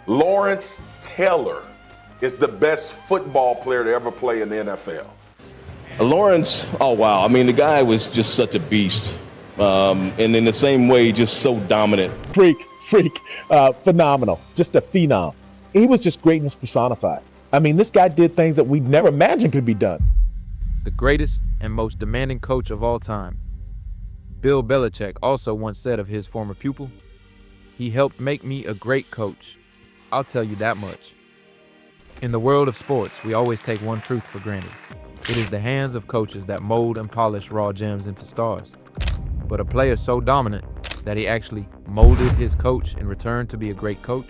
Lawrence Taylor is the best football player to ever play in the NFL. Lawrence, oh wow. I mean, the guy was just such a beast. And in the same way, just so dominant. Freak, phenomenal, just a phenom. He was just greatness personified. I mean, this guy did things that we never imagined could be done. The greatest and most demanding coach of all time. Bill Belichick also once said of his former pupil, "He helped make me a great coach. I'll tell you that much." In the world of sports, we always take one truth for granted. It is the hands of coaches that mold and polish raw gems into stars. But a player so dominant that he actually molded his coach in return to be a great coach,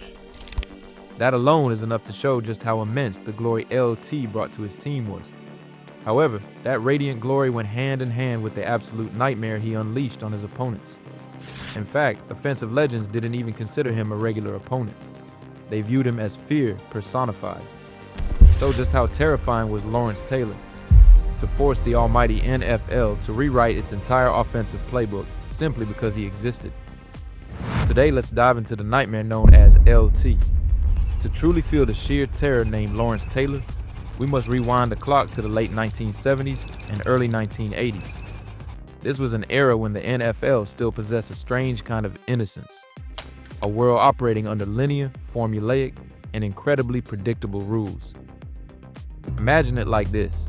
that alone is enough to show just how immense the glory LT brought to his team was. However, that radiant glory went hand in hand with the absolute nightmare he unleashed on his opponents. In fact, offensive legends didn't even consider him a regular opponent. They viewed him as fear personified. So just how terrifying was Lawrence Taylor to force the almighty NFL to rewrite its entire offensive playbook simply because he existed? Today, let's dive into the nightmare known as LT. To truly feel the sheer terror named Lawrence Taylor, we must rewind the clock to the late 1970s and early 1980s. This was an era when the NFL still possessed a strange kind of innocence, a world operating under linear, formulaic, and incredibly predictable rules. Imagine it like this.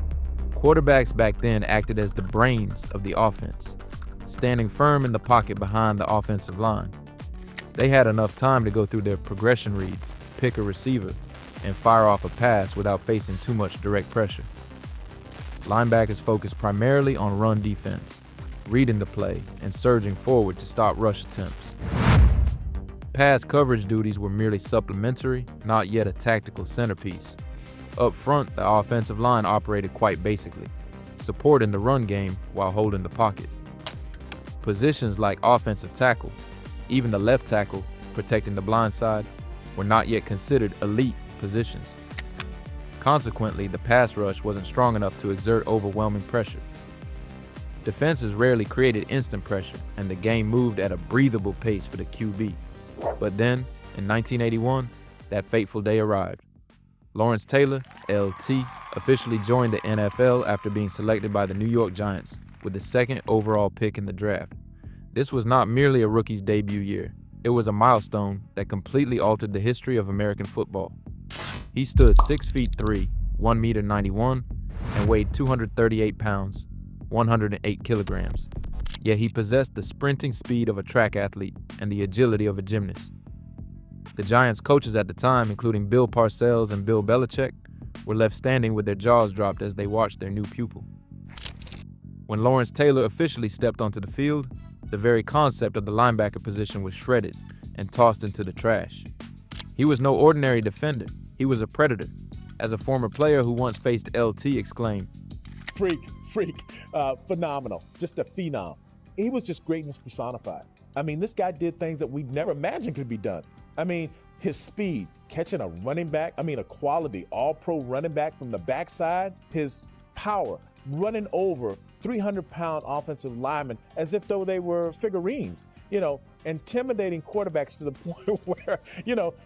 Quarterbacks back then acted as the brains of the offense, standing firm in the pocket behind the offensive line. They had enough time to go through their progression reads, pick a receiver, and fire off a pass without facing too much direct pressure. Linebackers focused primarily on run defense, reading the play and surging forward to stop rush attempts. Pass coverage duties were merely supplementary, not yet a tactical centerpiece. Up front, the offensive line operated quite basically, supporting the run game while holding the pocket. Positions like offensive tackle, even the left tackle protecting the blind side, were not yet considered elite positions. Consequently, the pass rush wasn't strong enough to exert overwhelming pressure. Defenses rarely created instant pressure, and the game moved at a breathable pace for the QB. But then, in 1981, that fateful day arrived. Lawrence Taylor, LT, officially joined the NFL after being selected by the New York Giants with the second overall pick in the draft. This was not merely a rookie's debut year. It was a milestone that completely altered the history of American football. He stood 6'3", 1.91 m, and weighed 238 pounds, 108 kilograms. Yet he possessed the sprinting speed of a track athlete and the agility of a gymnast. The Giants' coaches at the time, including Bill Parcells and Bill Belichick, were left standing with their jaws dropped as they watched their new pupil. When Lawrence Taylor officially stepped onto the field, the very concept of the linebacker position was shredded and tossed into the trash. He was no ordinary defender. He was a predator. As a former player who once faced LT exclaimed, Freak, phenomenal, just a phenom. He was just greatness personified. I mean, this guy did things that we never imagined could be done. I mean, his speed, catching a running back, a quality all-pro running back from the backside, his power, running over 300-pound offensive linemen as if though they were figurines, intimidating quarterbacks to the point where,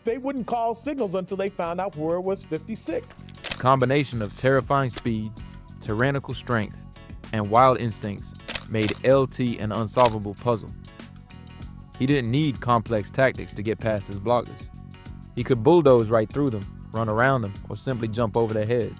they wouldn't call signals until they found out where it was 56. A combination of terrifying speed, tyrannical strength, and wild instincts made LT an unsolvable puzzle. He didn't need complex tactics to get past his blockers. He could bulldoze right through them, run around them, or simply jump over their heads.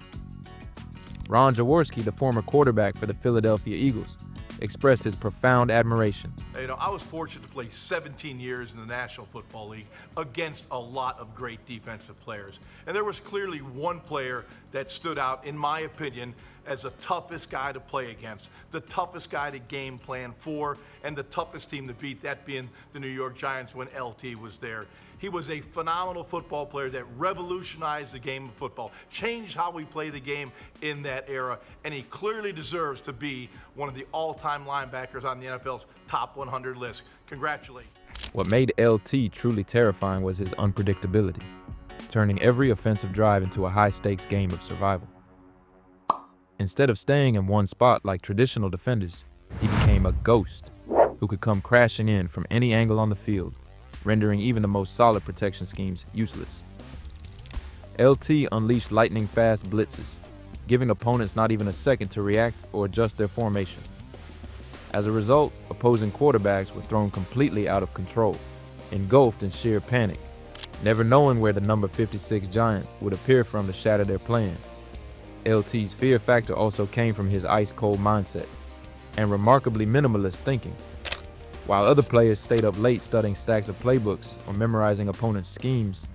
Ron Jaworski, the former quarterback for the Philadelphia Eagles, expressed his profound admiration. I was fortunate to play 17 years in the National Football League against a lot of great defensive players. And there was clearly one player that stood out, in my opinion, as the toughest guy to play against, the toughest guy to game plan for, and the toughest team to beat, that being the New York Giants when LT was there. He was a phenomenal football player that revolutionized the game of football, changed how we play the game in that era, and he clearly deserves to be one of the all-time linebackers on the NFL's top 100 list. Congratulations. What made LT truly terrifying was his unpredictability, turning every offensive drive into a high-stakes game of survival. Instead of staying in one spot like traditional defenders, he became a ghost who could come crashing in from any angle on the field, rendering even the most solid protection schemes useless. LT unleashed lightning-fast blitzes, giving opponents not even a second to react or adjust their formation. As a result, opposing quarterbacks were thrown completely out of control, engulfed in sheer panic, never knowing where the number 56 Giant would appear from to shatter their plans. LT's fear factor also came from his ice-cold mindset and remarkably minimalist thinking. While other players stayed up late studying stacks of playbooks or memorizing opponents' schemes,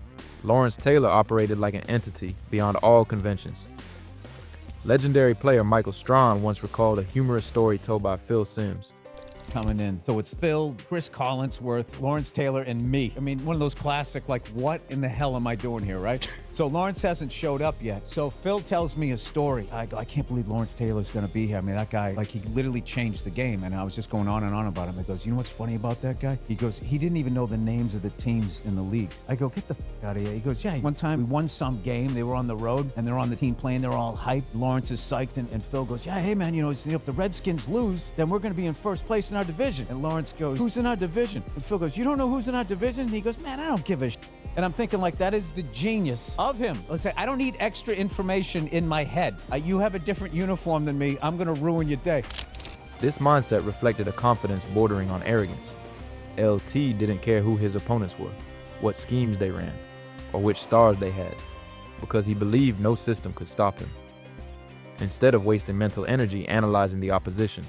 Lawrence Taylor operated like an entity beyond all conventions. Legendary player Michael Strawn once recalled a humorous story told by Phil Simms. Coming in. So it's Phil, Chris Collinsworth, Lawrence Taylor, and me. I mean, one of those classic, like, what in the hell am I doing here, right? So Lawrence hasn't showed up yet. So Phil tells me a story. I go, I can't believe Lawrence Taylor's going to be here. I mean, that guy, like, he literally changed the game. And I was just going on and on about him. He goes, you know what's funny about that guy? He goes, he didn't even know the names of the teams in the leagues. I go, get the out of here. He goes, yeah, one time we won some game. They were on the road and they're on the team playing. They're all hyped. Lawrence is psyched. And Phil goes, yeah, hey, man, you know, if the Redskins lose, then we're going to be in first place in our division. And Lawrence goes, who's in our division? And Phil goes, you don't know who's in our division? And he goes, man, I don't give a shit. And I'm thinking, like, that is the genius of him. Let's say, I don't need extra information in my head. You have a different uniform than me. I'm going to ruin your day. This mindset reflected a confidence bordering on arrogance. LT didn't care who his opponents were, what schemes they ran, or which stars they had, because he believed no system could stop him. Instead of wasting mental energy analyzing the opposition,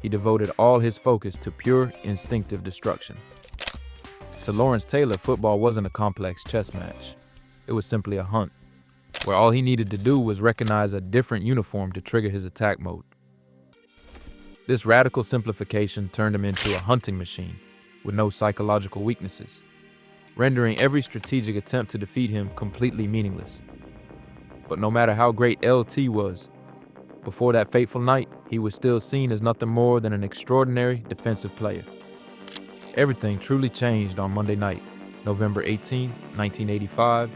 he devoted all his focus to pure, instinctive destruction. To Lawrence Taylor, football wasn't a complex chess match. It was simply a hunt, where all he needed to do was recognize a different uniform to trigger his attack mode. This radical simplification turned him into a hunting machine with no psychological weaknesses, rendering every strategic attempt to defeat him completely meaningless. But no matter how great LT was, before that fateful night, he was still seen as nothing more than an extraordinary defensive player. Everything truly changed on Monday night, November 18, 1985,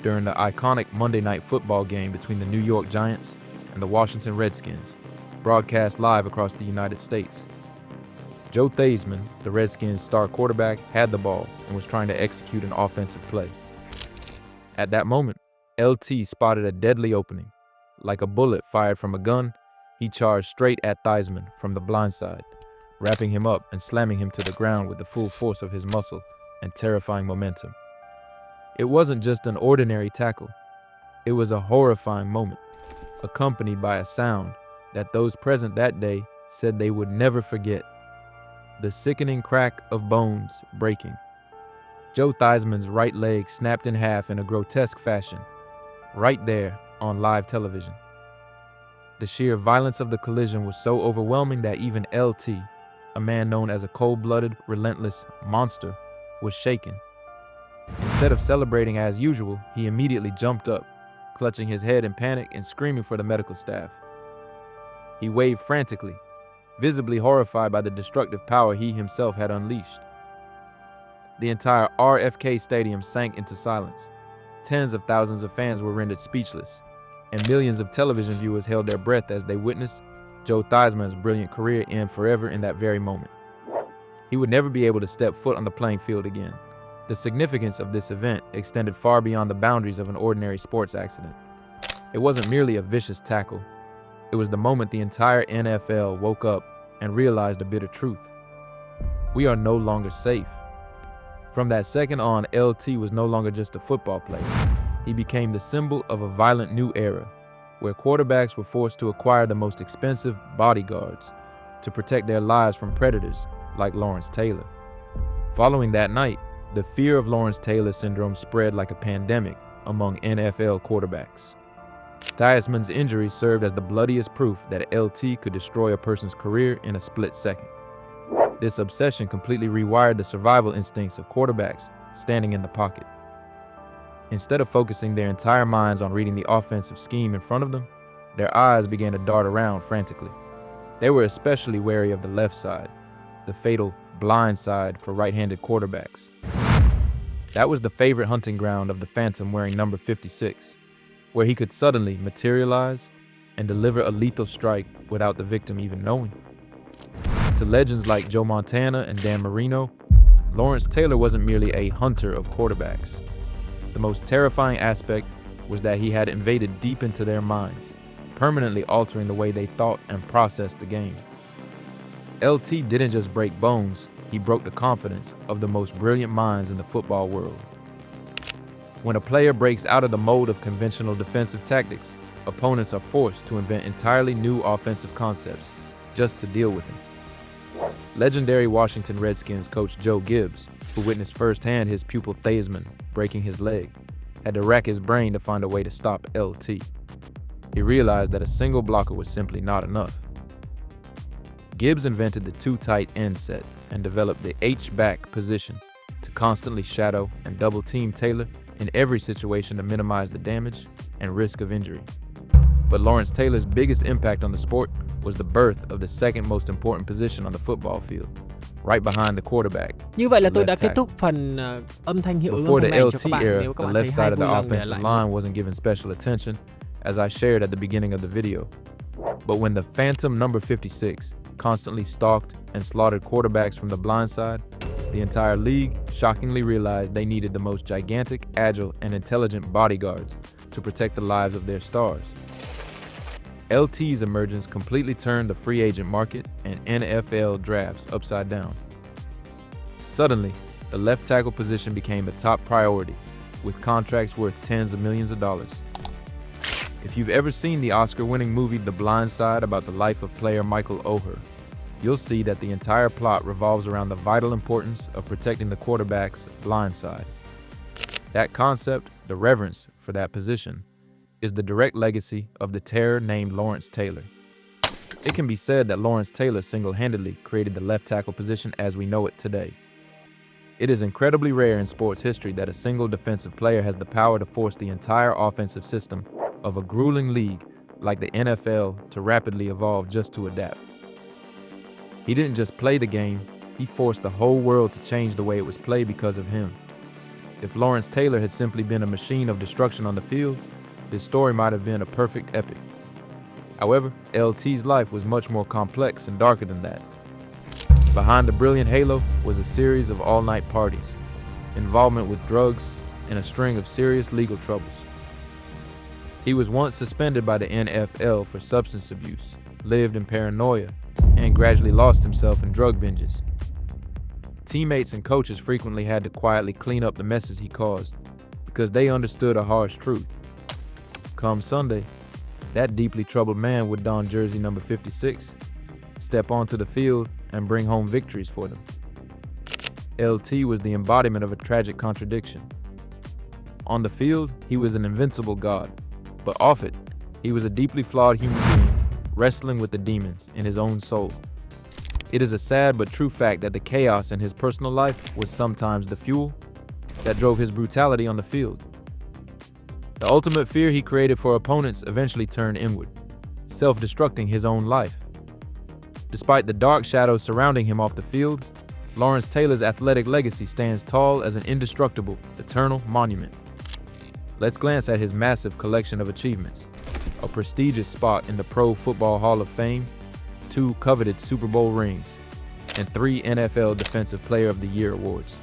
during the iconic Monday Night Football game between the New York Giants and the Washington Redskins, broadcast live across the United States. Joe Theismann, the Redskins' star quarterback, had the ball and was trying to execute an offensive play. At that moment, LT spotted a deadly opening. Like a bullet fired from a gun, he charged straight at Theismann from the blind side, wrapping him up and slamming him to the ground with the full force of his muscle and terrifying momentum. It wasn't just an ordinary tackle. It was a horrifying moment, accompanied by a sound that those present that day said they would never forget. The sickening crack of bones breaking. Joe Theismann's right leg snapped in half in a grotesque fashion, right there on live television. The sheer violence of the collision was so overwhelming that even LT, a man known as a cold-blooded, relentless monster, was shaken. Instead of celebrating as usual, he immediately jumped up, clutching his head in panic and screaming for the medical staff. He waved frantically, visibly horrified by the destructive power he himself had unleashed. The entire RFK Stadium sank into silence. Tens of thousands of fans were rendered speechless, and millions of television viewers held their breath as they witnessed Joe Theismann's brilliant career end forever in that very moment. He would never be able to step foot on the playing field again. The significance of this event extended far beyond the boundaries of an ordinary sports accident. It wasn't merely a vicious tackle. It was the moment the entire NFL woke up and realized a bitter truth. We are no longer safe. From that second on, LT was no longer just a football player. He became the symbol of a violent new era, where quarterbacks were forced to acquire the most expensive bodyguards to protect their lives from predators like Lawrence Taylor. Following that night, the fear of Lawrence Taylor syndrome spread like a pandemic among NFL quarterbacks. Theismann's injury served as the bloodiest proof that LT could destroy a person's career in a split second. This obsession completely rewired the survival instincts of quarterbacks standing in the pocket. Instead of focusing their entire minds on reading the offensive scheme in front of them, their eyes began to dart around frantically. They were especially wary of the left side, the fatal blind side for right-handed quarterbacks. That was the favorite hunting ground of the Phantom wearing number 56, where he could suddenly materialize and deliver a lethal strike without the victim even knowing. To legends like Joe Montana and Dan Marino, Lawrence Taylor wasn't merely a hunter of quarterbacks. The most terrifying aspect was that he had invaded deep into their minds, permanently altering the way they thought and processed the game. LT didn't just break bones, he broke the confidence of the most brilliant minds in the football world. When a player breaks out of the mold of conventional defensive tactics, opponents are forced to invent entirely new offensive concepts just to deal with him. Legendary Washington Redskins coach Joe Gibbs, who witnessed firsthand his pupil Theismann breaking his leg, had to rack his brain to find a way to stop LT. He realized that a single blocker was simply not enough. Gibbs invented the two tight end set and developed the H-back position to constantly shadow and double team Taylor in every situation to minimize the damage and risk of injury. But Lawrence Taylor's biggest impact on the sport was the birth of the second most important position on the football field, right behind the quarterback. Như vậy là tôi the đã left kết tackle. thúc phần âm thanh hiệu ứng Before âm the thanh cho LT các bạn. era, Nếu các the bạn left thấy side hay of the vui lòng để offensive lại line wasn't given special attention, as I shared at the beginning of the video. But when the phantom number 56 constantly stalked and slaughtered quarterbacks from the blind side, the entire league shockingly realized they needed the most gigantic, agile, and intelligent bodyguards to protect the lives of their stars. LT's emergence completely turned the free agent market and NFL drafts upside down. Suddenly, the left tackle position became a top priority, with contracts worth tens of millions of dollars. If you've ever seen the Oscar-winning movie The Blind Side about the life of player Michael Oher, you'll see that the entire plot revolves around the vital importance of protecting the quarterback's blind side. That concept, the reverence for that position, is the direct legacy of the terror named Lawrence Taylor. It can be said that Lawrence Taylor single-handedly created the left tackle position as we know it today. It is incredibly rare in sports history that a single defensive player has the power to force the entire offensive system of a grueling league like the NFL to rapidly evolve just to adapt. He didn't just play the game, he forced the whole world to change the way it was played because of him. If Lawrence Taylor had simply been a machine of destruction on the field, his story might have been a perfect epic. However, LT's life was much more complex and darker than that. Behind the brilliant halo was a series of all-night parties, involvement with drugs, and a string of serious legal troubles. He was once suspended by the NFL for substance abuse, lived in paranoia, and gradually lost himself in drug binges. Teammates and coaches frequently had to quietly clean up the messes he caused because they understood a harsh truth. Come Sunday, that deeply troubled man would don jersey number 56, step onto the field, and bring home victories for them. LT was the embodiment of a tragic contradiction. On the field, he was an invincible god, but off it, he was a deeply flawed human being wrestling with the demons in his own soul. It is a sad but true fact that the chaos in his personal life was sometimes the fuel that drove his brutality on the field. The ultimate fear he created for opponents eventually turned inward, self-destructing his own life. Despite the dark shadows surrounding him off the field, Lawrence Taylor's athletic legacy stands tall as an indestructible, eternal monument. Let's glance at his massive collection of achievements: a prestigious spot in the Pro Football Hall of Fame, 2 coveted Super Bowl rings, and 3 NFL Defensive Player of the Year awards.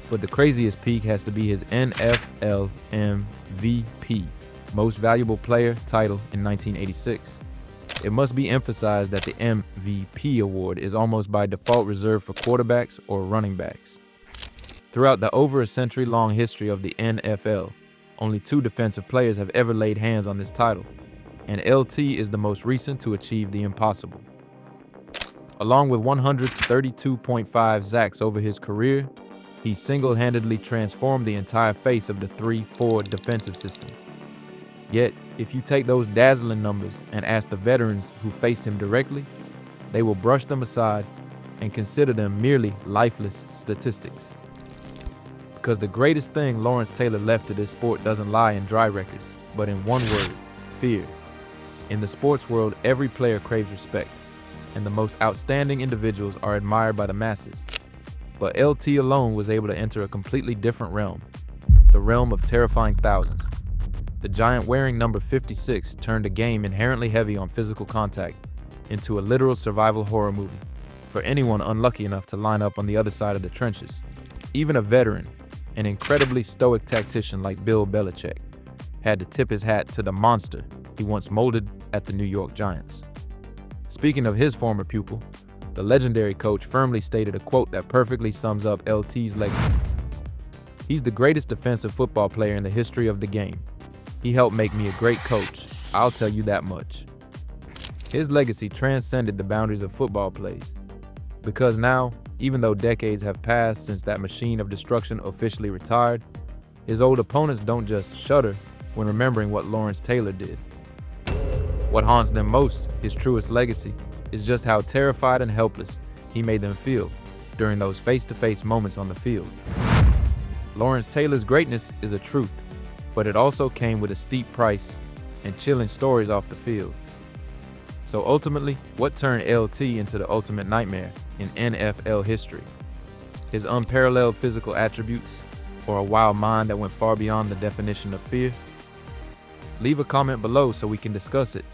But the craziest peak has to be his NFL MVP, Most Valuable Player title in 1986. It must be emphasized that the MVP award is almost by default reserved for quarterbacks or running backs. Throughout the over a century-long history of the NFL, only 2 defensive players have ever laid hands on this title, and LT is the most recent to achieve the impossible. Along with 132.5 sacks over his career, he single-handedly transformed the entire face of the 3-4 defensive system. Yet, if you take those dazzling numbers and ask the veterans who faced him directly, they will brush them aside and consider them merely lifeless statistics. Because the greatest thing Lawrence Taylor left to this sport doesn't lie in dry records, but in one word: fear. In the sports world, every player craves respect, and the most outstanding individuals are admired by the masses. But LT alone was able to enter a completely different realm, the realm of terrifying thousands. The giant wearing number 56 turned a game inherently heavy on physical contact into a literal survival horror movie. for anyone unlucky enough to line up on the other side of the trenches. Even a veteran, an incredibly stoic tactician like Bill Belichick, had to tip his hat to the monster he once molded at the New York Giants. Speaking of his former pupil, the legendary coach firmly stated a quote that perfectly sums up LT's legacy. "He's the greatest defensive football player in the history of the game. He helped make me a great coach, I'll tell you that much." His legacy transcended the boundaries of football plays, because now, even though decades have passed since that machine of destruction officially retired, his old opponents don't just shudder when remembering what Lawrence Taylor did. What haunts them most, his truest legacy, is just how terrified and helpless he made them feel during those face-to-face moments on the field. Lawrence Taylor's greatness is a truth, but it also came with a steep price and chilling stories off the field. So ultimately, what turned LT into the ultimate nightmare in NFL history? His unparalleled physical attributes, or a wild mind that went far beyond the definition of fear? Leave a comment below so we can discuss it.